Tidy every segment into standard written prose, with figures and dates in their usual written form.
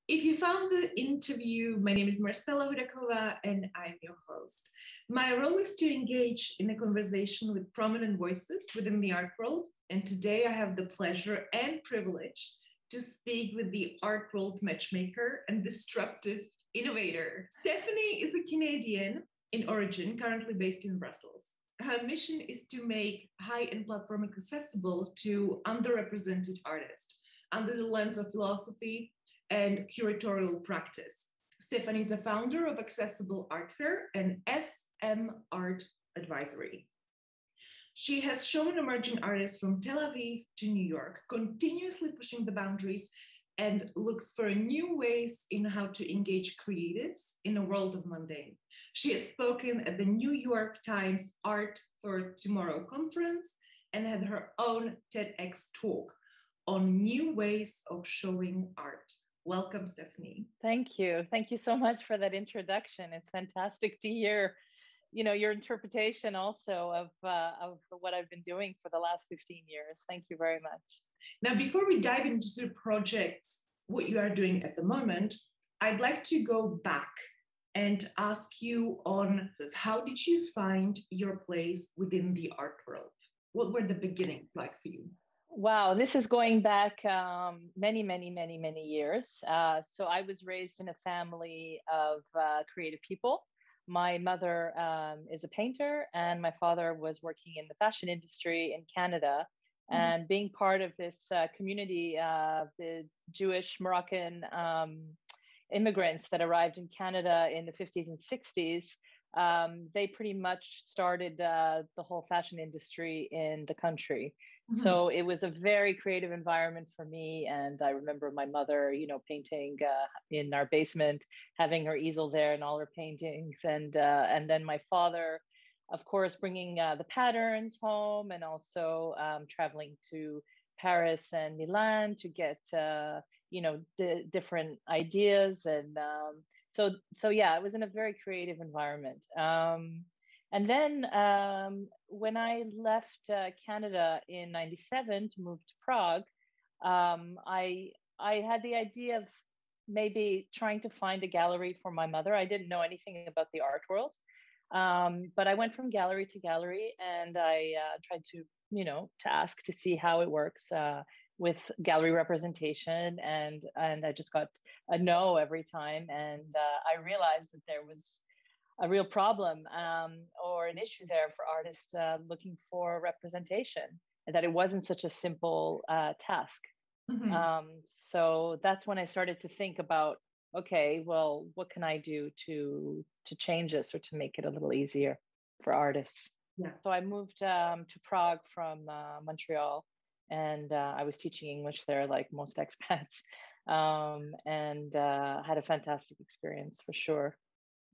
If you found the interview, my name is Marcela Hudakova and I'm your host. My role is to engage in a conversation with prominent voices within the art world. And today I have the pleasure and privilege to speak with the art world matchmaker and disruptive innovator. Stephanie is a Canadian in origin, currently based in Brussels. Her mission is to make high-end platform accessible to underrepresented artists under the lens of philosophy and curatorial practice. Stephanie is a founder of Accessible Art Fair and SM Art Advisory. She has shown emerging artists from Tel Aviv to New York, continuously pushing the boundaries and looks for new ways in how to engage creatives in a world of mundane. She has spoken at the New York Times Art for Tomorrow conference and had her own TEDx talk on new ways of showing art. Welcome, Stephanie. Thank you. Thank you so much for that introduction. It's fantastic to hear, your interpretation also of what I've been doing for the last 15 years. Thank you very much. Now, before we dive into the projects, what you are doing at the moment, I'd like to go back and ask you on this. How did you find your place within the art world? What were the beginnings like for you? Wow, this is going back many years. So I was raised in a family of creative people. My mother is a painter and my father was working in the fashion industry in Canada. And being part of this community, the Jewish Moroccan immigrants that arrived in Canada in the 50s and 60s, they pretty much started the whole fashion industry in the country. So it was a very creative environment for me. And I remember my mother, painting in our basement, having her easel there and all her paintings. And then my father, of course, bringing the patterns home and also traveling to Paris and Milan to get, different ideas. And so yeah, it was in a very creative environment. And then when I left Canada in '97 to move to Prague, I had the idea of maybe trying to find a gallery for my mother. I didn't know anything about the art world. But I went from gallery to gallery and I tried to ask to see how it works with gallery representation. And I just got a no every time. And I realized that there was a real problem or an issue there for artists looking for representation, and that it wasn't such a simple task. So that's when I started to think about, okay, well, what can I do to change this or to make it a little easier for artists? Yeah. So I moved to Prague from Montreal, and I was teaching English there like most expats, and had a fantastic experience for sure.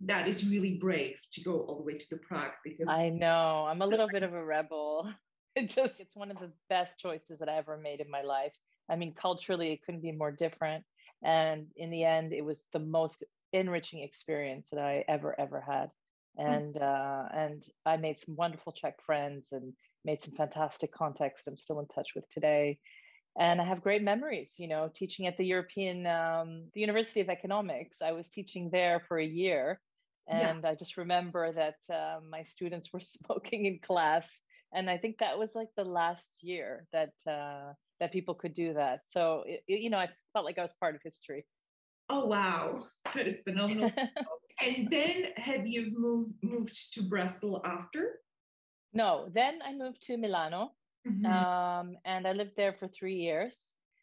That is really brave to go all the way to the Prague, because I know I'm a little bit of a rebel. It's one of the best choices that I ever made in my life. I mean, culturally, it couldn't be more different. And in the end, it was the most enriching experience that I ever had. And I made some wonderful Czech friends and made some fantastic contacts that I'm still in touch with today. And I have great memories, teaching at the the University of Economics. I was teaching there for a year. And I just remember that my students were smoking in class. And I think that was like the last year that people could do that. So, I felt like I was part of history. Oh, wow. That is phenomenal. And then have you moved to Brussels after? No, then I moved to Milano. And I lived there for 3 years.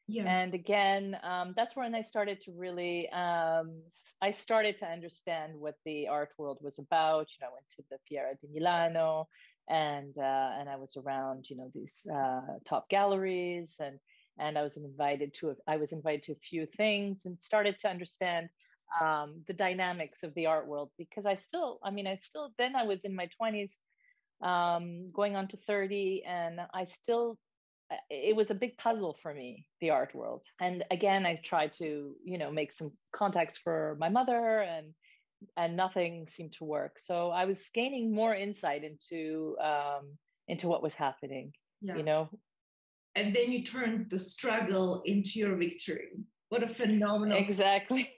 Yeah. And again, that's when I started to really, I started to understand what the art world was about. I went to the Fiera di Milano and I was around, these top galleries and I was invited to a few things and started to understand the dynamics of the art world, because then I was in my 20s, going on to 30, and it was a big puzzle for me, the art world. And again, I tried to, make some contacts for my mother and nothing seemed to work. So I was gaining more insight into what was happening, And then you turned the struggle into your victory. What a phenomenal. Exactly.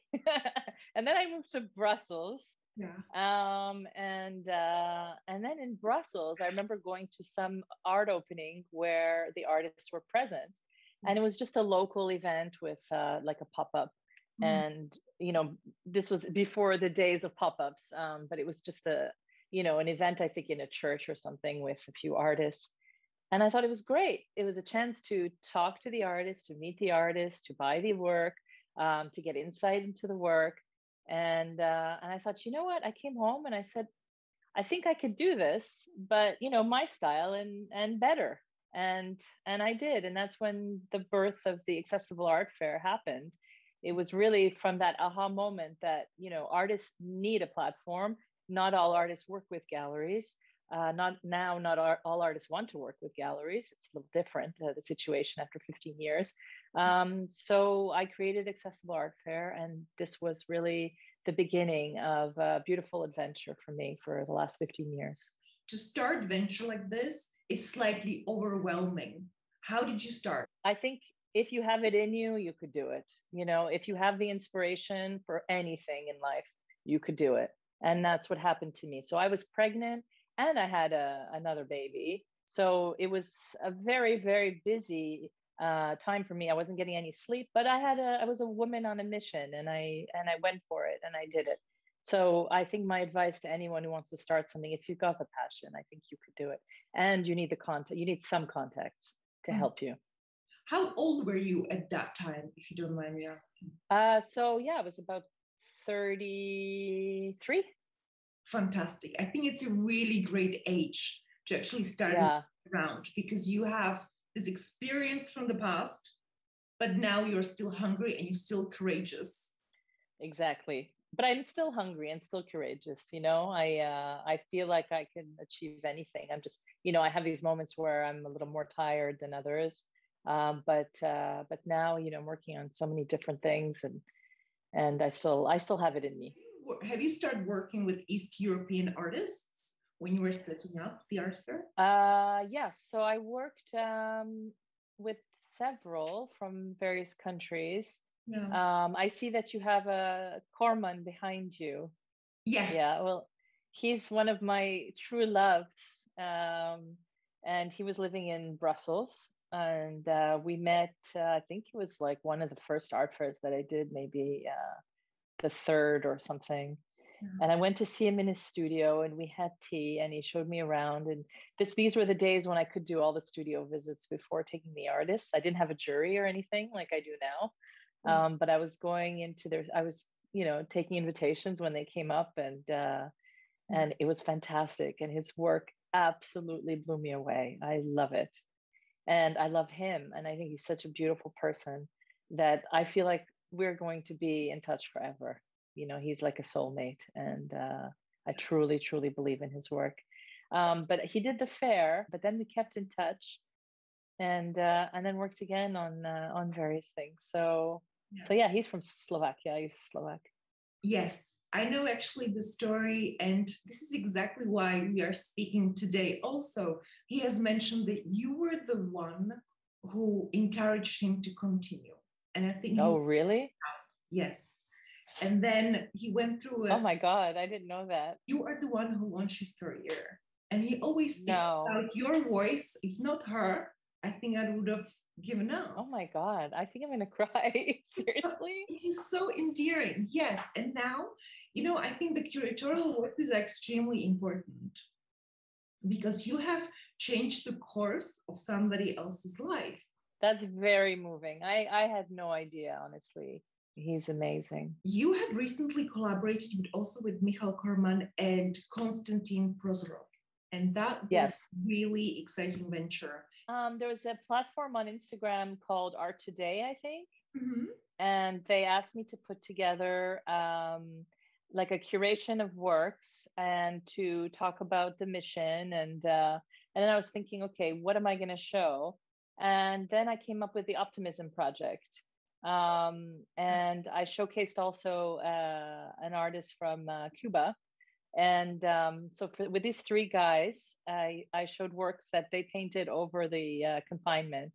And then I moved to Brussels. Yeah. And then in Brussels, I remember going to some art opening where the artists were present, and it was just a local event with like a pop-up. And this was before the days of pop-ups, but it was just an event, I think, in a church or something with a few artists. And I thought it was great. It was a chance to talk to the artist, to meet the artist, to buy the work, to get insight into the work. And I thought, you know what? I came home and I said, I think I could do this, but my style and better. And I did. And that's when the birth of the Accessible Art Fair happened. It was really from that aha moment that artists need a platform. Not all artists work with galleries. Not all artists want to work with galleries. It's a little different, the situation after 15 years. So I created Accessible Art Fair, and this was really the beginning of a beautiful adventure for me for the last 15 years. To start venture like this is slightly overwhelming. How did you start? I think if you have it in you, you could do it. If you have the inspiration for anything in life, you could do it. And that's what happened to me. So I was pregnant and I had another baby. So it was a very, very busy time for me. I wasn't getting any sleep, but I was a woman on a mission, and I went for it and I did it. So I think my advice to anyone who wants to start something, if you've got the passion, I think you could do it. And you need the content. You need some contacts to help you. How old were you at that time, if you don't mind me asking? So yeah, I was about 33. Fantastic. I think it's a really great age to actually start around, because you have this experience from the past, but now you're still hungry and you're still courageous. Exactly. But I'm still hungry and still courageous. I feel like I can achieve anything. I'm just, I have these moments where I'm a little more tired than others. But now, I'm working on so many different things, and I still have it in me. Have you started working with East European artists when you were setting up the art fair? Yes. So I worked with several from various countries. Yeah. I see that you have a Corman behind you. Yes. Yeah. Well, he's one of my true loves, and he was living in Brussels. And we met, I think it was like one of the first art fairs that I did, maybe the third or something. And I went to see him in his studio, and we had tea, and he showed me around. And these were the days when I could do all the studio visits before taking the artists. I didn't have a jury or anything like I do now. But I was going into taking invitations when they came up, and it was fantastic. And his work absolutely blew me away. I love it. And I love him. And I think he's such a beautiful person that I feel like we're going to be in touch forever. He's like a soulmate, and I truly, truly believe in his work. But he did the fair, but then we kept in touch, and then worked again on various things. So yeah, he's from Slovakia. He's Slovak. Yes, I know actually the story, and this is exactly why we are speaking today. Also, he has mentioned that you were the one who encouraged him to continue, and I think. Oh, really? Yes. And then he went through. Oh my God, I didn't know that. You are the one who launched his career, and he always speaks about your voice. If not her, I think I would have given up. Oh my God, I think I'm gonna cry. Seriously? It is so endearing. Yes. And now, I think the curatorial voice is extremely important, because you have changed the course of somebody else's life. That's very moving. I had no idea, honestly. He's amazing. You have recently collaborated also with Michal Korman and Constantine Prozorov, and that was a really exciting venture. There was a platform on Instagram called Art Today, I think, and they asked me to put together like a curation of works and to talk about the mission, and then I was thinking, okay, what am I going to show? And then I came up with the Optimism Project. And I showcased also an artist from Cuba. And so with these three guys, I showed works that they painted over the confinement.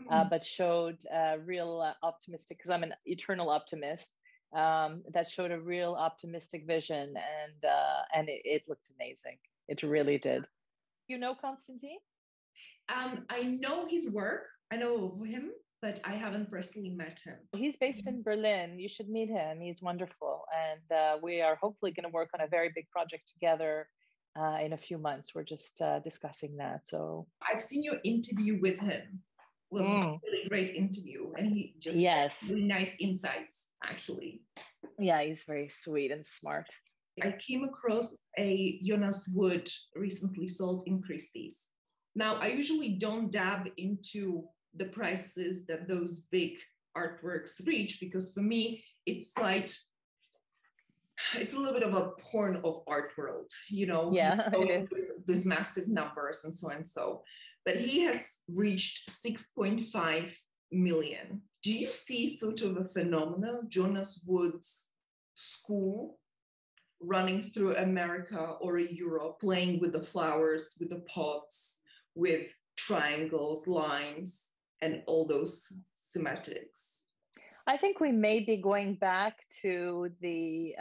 but showed real optimistic, because I'm an eternal optimist, that showed a real optimistic vision, and it looked amazing. It really did. You know Constantine? I know his work. I know of him, but I haven't personally met him. He's based in Berlin. You should meet him. He's wonderful. And we are hopefully going to work on a very big project together in a few months. We're just discussing that. So I've seen your interview with him. It was a really great interview. And he just had really nice insights, actually. Yeah, he's very sweet and smart. I came across a Jonas Wood recently sold in Christie's. Now, I usually don't dab into the prices that those big artworks reach, because for me, it's like, it's a little bit of a porn of art world, you know, yeah, these massive numbers and so and so. But he has reached 6.5 million. Do you see sort of a phenomenon, Jonas Wood's school running through America or Europe, playing with the flowers, with the pots, with triangles, lines, and all those semantics? I think we may be going back to the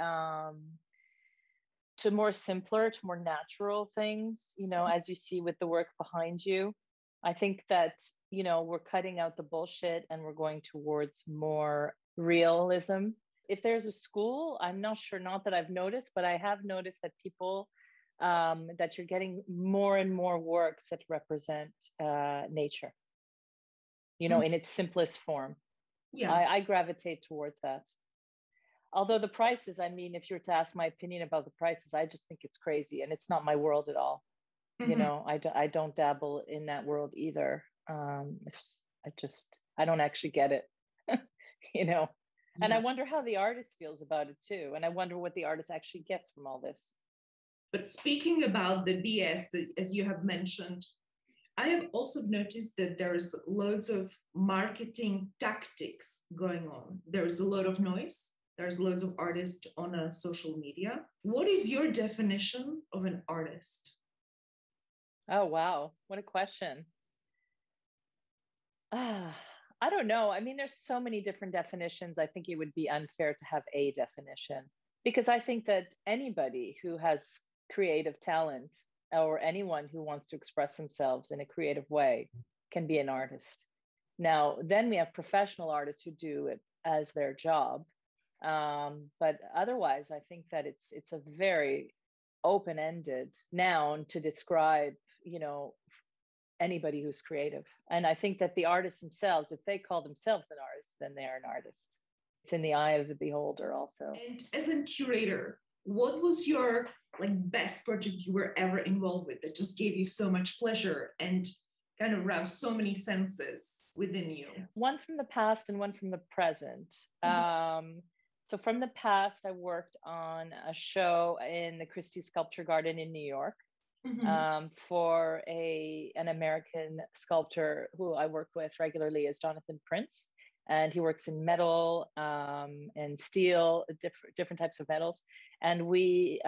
to more simpler, to more natural things, you know, as you see with the work behind you. I think that, you know, we're cutting out the bullshit and we're going towards more realism. If there's a school, I'm not sure, not that I've noticed, but I have noticed that people, that you're getting more and more works that represent nature, you know, in its simplest form. Yeah, I gravitate towards that. Although the prices, I mean, if you were to ask my opinion about the prices, I just think it's crazy, and it's not my world at all. You know, I don't dabble in that world either. I don't actually get it, you know. And I wonder how the artist feels about it too. And I wonder what the artist actually gets from all this. But speaking about the BS, that, as you have mentioned, I have also noticed that there's loads of marketing tactics going on. There's a lot of noise. There's loads of artists on social media. What is your definition of an artist? Oh, wow. What a question. I don't know. I mean, there's so many different definitions. I think it would be unfair to have a definition, because I think that anybody who has creative talent, or anyone who wants to express themselves in a creative way, can be an artist. Now, then we have professional artists who do it as their job. But otherwise, I think that it's a very open-ended noun to describe, you know, anybody who's creative. And I think that the artists themselves, if they call themselves an artist, then they are an artist. It's in the eye of the beholder also. And as a curator, what was your best project you were ever involved with that just gave you so much pleasure and kind of roused so many senses within you? One from the past and one from the present. So from the past, I worked on a show in the Christie Sculpture Garden in New York. For an American sculptor who I work with regularly is Jonathan Prince, and he works in metal and steel, different types of metals. And we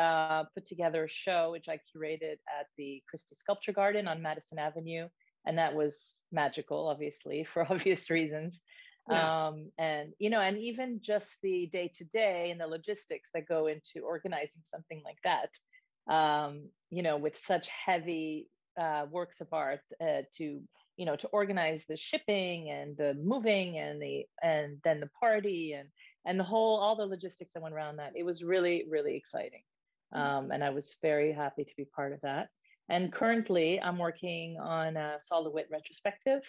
put together a show which I curated at the Christie Sculpture Garden on Madison Avenue, and that was magical, obviously, for obvious reasons. Yeah. And you know, and even just the day-to-day and the logistics that go into organizing something like that. You know, with such heavy works of art to organize the shipping and the moving and then the party and all the logistics that went around that. It was really, really exciting. And I was very happy to be part of that. And currently I'm working on a solid wit retrospective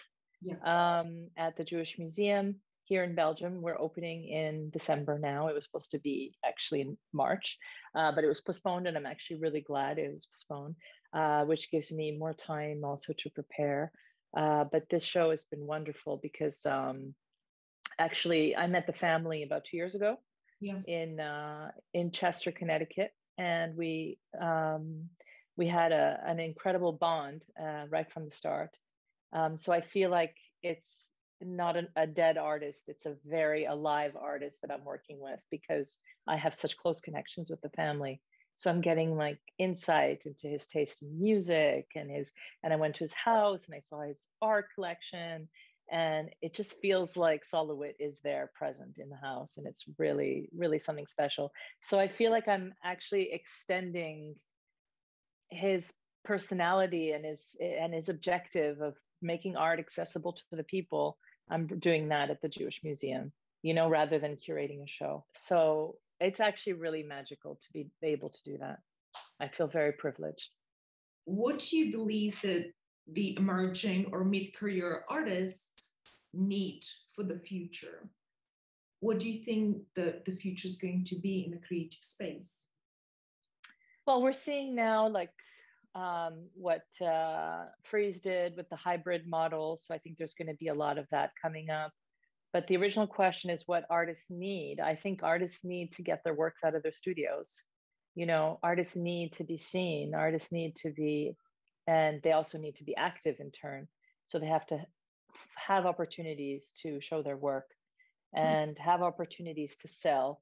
at the Jewish Museum here in Belgium. We're opening in December now. It was supposed to be actually in March, but it was postponed, and I'm actually really glad it was postponed, which gives me more time also to prepare. But this show has been wonderful because actually I met the family about 2 years ago in Chester, Connecticut, and we had an incredible bond right from the start. So I feel like it's not a dead artist. It's a very alive artist that I'm working with, because I have such close connections with the family. So I'm getting insight into his taste in music and I went to his house and I saw his art collection. And it just feels like Solowit is there present in the house, and it's really, really something special. So I feel like I'm actually extending his personality and his objective of making art accessible to the people. I'm doing that at the Jewish Museum, rather than curating a show. So it's actually really magical to be able to do that. I feel very privileged. What do you believe that the emerging or mid-career artists need for the future? What do you think the future is going to be in the creative space? Well, we're seeing now like what Freeze did with the hybrid model. So I think there's going to be a lot of that coming up. But the original question is what artists need. I think artists need to get their works out of their studios. Artists need to be seen. Artists need to be, and they also need to be active in turn. So they have to have opportunities to show their work and have opportunities to sell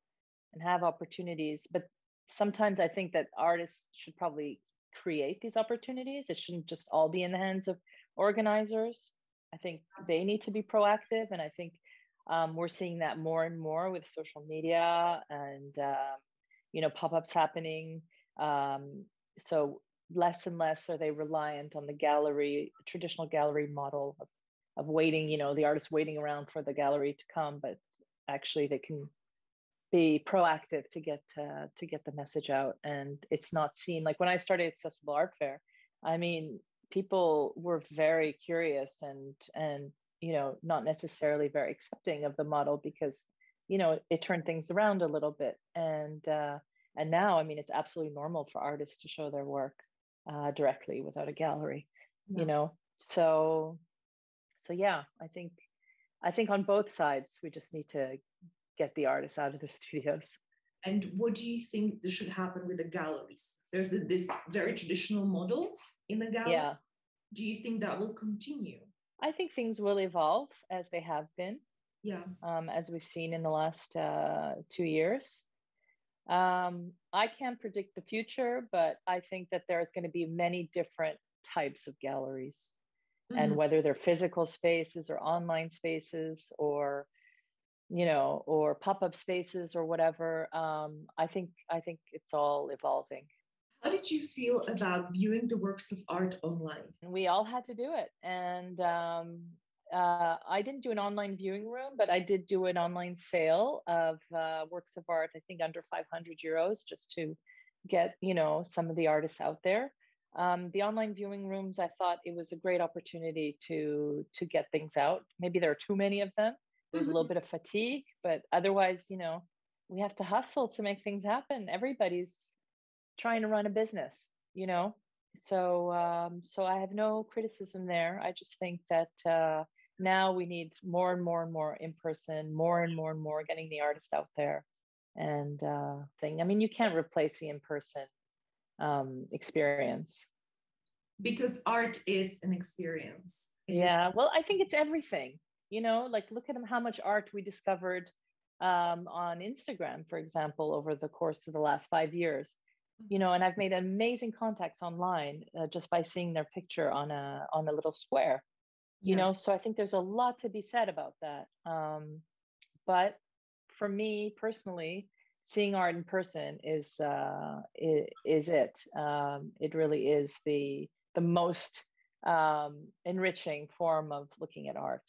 and have opportunities. But sometimes I think that artists should probably create these opportunities. It shouldn't just all be in the hands of organizers. I think they need to be proactive. And I think we're seeing that more and more with social media and, pop-ups happening. So less and less are they reliant on the traditional gallery model of waiting, the artist waiting around for the gallery to come, but actually they can be proactive to get the message out. And it's not seen like when I started Accessible Art Fair, I mean, people were very curious and not necessarily very accepting of the model because it turned things around a little bit. And now, I mean, it's absolutely normal for artists to show their work directly without a gallery. So yeah, I think on both sides we just need to get the artists out of the studios. And what do you think should happen with the galleries? There's this very traditional model in the gallery. Yeah. Do you think that will continue? I think things will evolve as they have been. Yeah. As we've seen in the last 2 years. I can't predict the future, but I think that there's going to be many different types of galleries. Mm-hmm. And whether they're physical spaces or online spaces or or pop-up spaces or whatever, I think it's all evolving. How did you feel about viewing the works of art online? We all had to do it. And I didn't do an online viewing room, but I did do an online sale of works of art, I think under 500 euros, just to get, some of the artists out there. The online viewing rooms, I thought it was a great opportunity to get things out. Maybe there are too many of them. There's a little bit of fatigue, but otherwise, we have to hustle to make things happen. Everybody's trying to run a business, So I have no criticism there. I just think that now we need more and more and more in person, more and more getting the artist out there and thing. I mean, you can't replace the in-person experience. Because art is an experience. Well, I think it's everything. Like look at how much art we discovered on Instagram, for example, over the course of the last 5 years. And I've made amazing contacts online just by seeing their picture on a little square. So I think there's a lot to be said about that. But for me personally, seeing art in person is it. It really is the most enriching form of looking at art.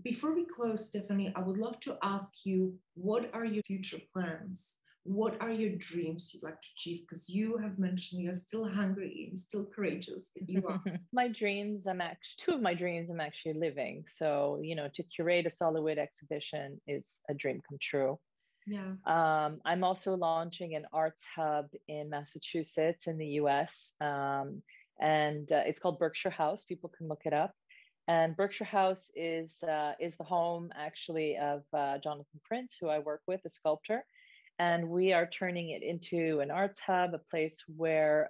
Before we close, Stephanie, I would love to ask you, what are your future plans? What are your dreams you'd like to achieve? Because you have mentioned you're still hungry and still courageous that you are. My dreams, two of my dreams I'm actually living. So, to curate a Solowit exhibition is a dream come true. Yeah. I'm also launching an arts hub in Massachusetts in the US. And it's called Berkshire House. People can look it up. And Berkshire House is the home actually of Jonathan Prince, who I work with, a sculptor. And we are turning it into an arts hub, a place where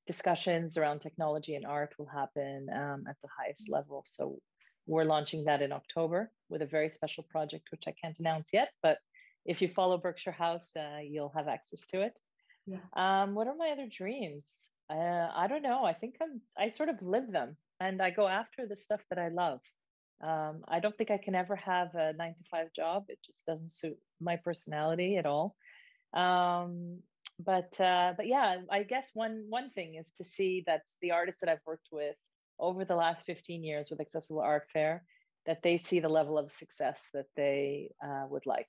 discussions around technology and art will happen at the highest level. So we're launching that in October with a very special project, which I can't announce yet. But if you follow Berkshire House, you'll have access to it. Yeah. What are my other dreams? I don't know. I think I sort of live them, and I go after the stuff that I love. I don't think I can ever have a 9 to 5 job. It just doesn't suit my personality at all. But yeah, I guess one thing is to see that the artists that I've worked with over the last 15 years with Accessible Art Fair, that they see the level of success that they would like,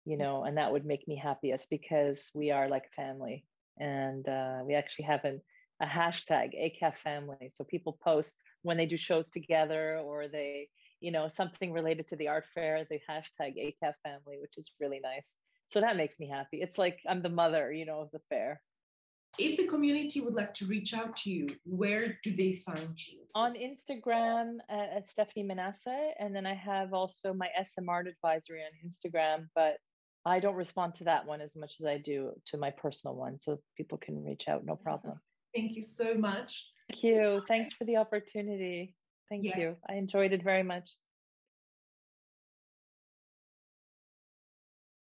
and that would make me happiest, because we are like family. And we actually have a hashtag, ACAF family. So people post when they do shows together, or they, something related to the art fair, they hashtag ACAF family, which is really nice. So that makes me happy. It's like I'm the mother, of the fair. If the community would like to reach out to you, where do they find you? On Instagram at Stephanie Manasseh. And then I have also my SM Art Advisory on Instagram, but I don't respond to that one as much as I do to my personal one. So people can reach out, no problem. Thank you so much. Thank you. Thanks for the opportunity. Thank you. I enjoyed it very much.